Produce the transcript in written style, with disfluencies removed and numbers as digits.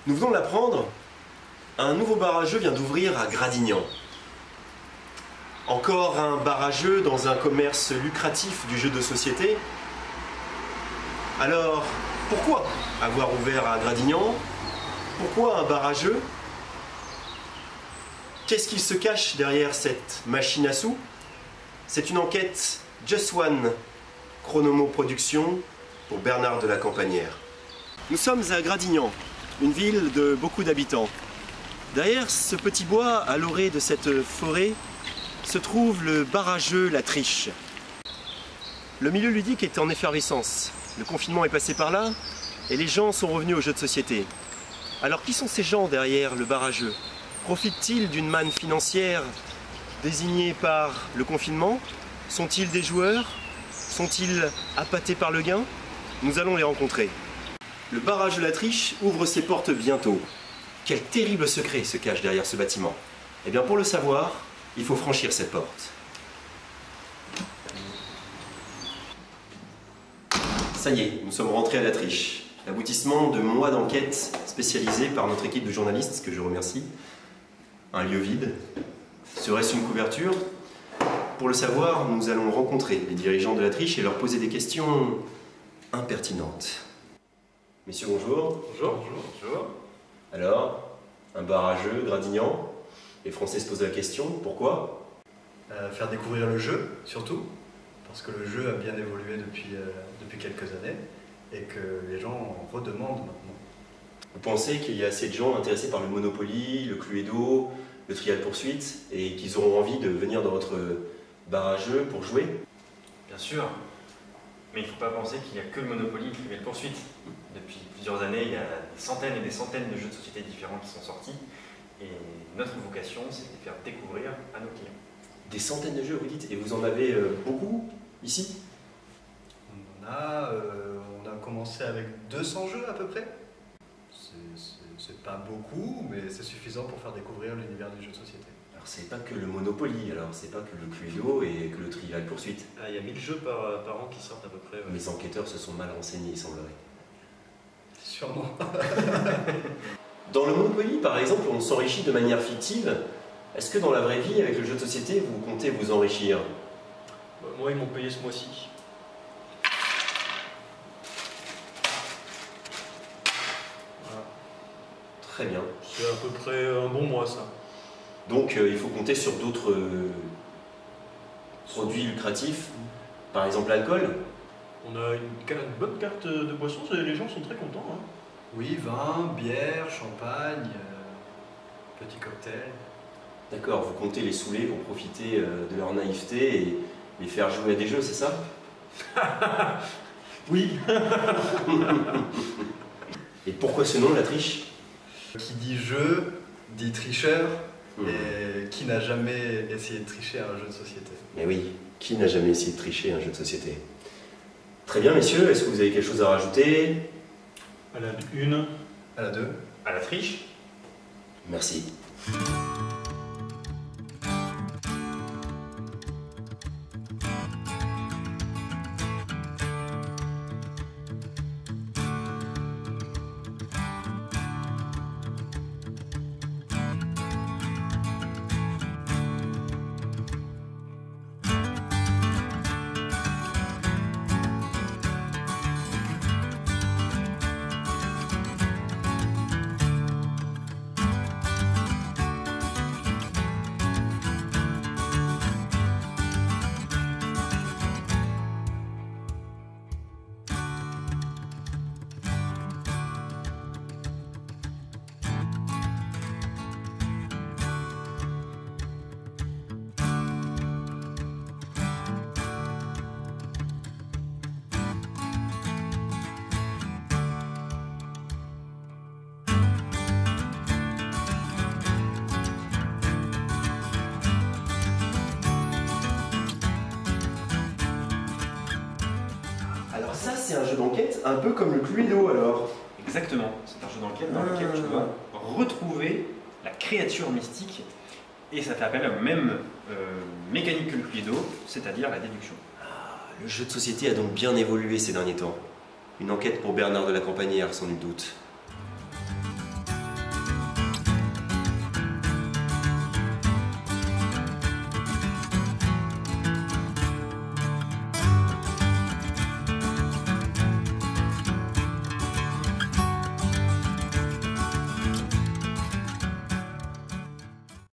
Nous venons de l'apprendre, un nouveau barrageux vient d'ouvrir à Gradignan. Encore un barrageux dans un commerce lucratif du jeu de société. Alors, pourquoi avoir ouvert à Gradignan? Pourquoi un barrageux? Qu'est-ce qu'il se cache derrière cette machine à sous? C'est une enquête Just One, Chronomo Productions, pour Bernard de la Campanière. Nous sommes à Gradignan, une ville de beaucoup d'habitants. Derrière ce petit bois, à l'orée de cette forêt, se trouve le barrageux La Triche. Le milieu ludique est en effervescence. Le confinement est passé par là et les gens sont revenus aux jeux de société. Alors qui sont ces gens derrière le barrageux? Profitent-ils d'une manne financière désignée par le confinement? Sont-ils des joueurs? Sont-ils appâtés par le gain? Nous allons les rencontrer. Le barrageux La Triche ouvre ses portes bientôt. Quel terrible secret se cache derrière ce bâtiment? Eh bien pour le savoir, il faut franchir cette porte. Ça y est, nous sommes rentrés à La Triche, l'aboutissement de mois d'enquête spécialisée par notre équipe de journalistes, que je remercie. Un lieu vide. Serait-ce une couverture? Pour le savoir, nous allons rencontrer les dirigeants de La Triche et leur poser des questions impertinentes. Messieurs, bonjour. Bonjour. Bonjour. Bonjour. Alors, un barrageux, Gradignan. Les Français se posent la question, pourquoi? Faire découvrir le jeu, surtout, parce que le jeu a bien évolué depuis quelques années et que les gens en redemandent maintenant. Vous pensez qu'il y a assez de gens intéressés par le Monopoly, le Cluedo, le Trial Poursuite et qu'ils auront envie de venir dans votre barrageux pour jouer? Bien sûr, mais il ne faut pas penser qu'il n'y a que le Monopoly et le Trial Poursuite. Depuis plusieurs années, il y a des centaines et des centaines de jeux de société différents qui sont sortis et notre vocation, c'est de les faire découvrir à nos clients. Des centaines de jeux, vous dites? Et vous en avez beaucoup ici? On a commencé avec 200 jeux à peu près. C'est pas beaucoup, mais c'est suffisant pour faire découvrir l'univers du jeu de société. Alors c'est pas que le Monopoly, alors c'est pas que le Cluedo et que le Trial Poursuite. Il y a 1000 jeux par an qui sortent à peu près. Ouais. Mes enquêteurs se sont mal renseignés, il semblerait. Sûrement. Dans le Monopoly, par exemple, on s'enrichit de manière fictive. Est-ce que dans la vraie vie, avec le jeu de société, vous comptez vous enrichir? Moi, ils m'ont payé ce mois-ci. Voilà. Très bien. C'est à peu près un bon mois, ça. Donc, il faut compter sur d'autres produits lucratifs, par exemple l'alcool. On a une bonne carte de boissons, les gens sont très contents. Hein. Oui, vin, bière, champagne, petit cocktail. D'accord, vous comptez les saouler pour profiter de leur naïveté et les faire jouer à des jeux, c'est ça? Oui. Et pourquoi ce nom, La Triche? Qui dit jeu, dit tricheur, et qui n'a jamais essayé de tricher à un jeu de société? Mais oui, qui n'a jamais essayé de tricher à un jeu de société? Très bien, messieurs, est-ce que vous avez quelque chose à rajouter? À la 1. À la 2. À La Triche. Merci. Alors ça, c'est un jeu d'enquête un peu comme le Cluedo alors. Exactement, c'est un jeu d'enquête dans lequel tu dois retrouver la créature mystique et ça fait appel à la même mécanique que le Cluedo, c'est-à-dire la déduction. Le jeu de société a donc bien évolué ces derniers temps. Une enquête pour Bernard de la Campanière, sans nul doute.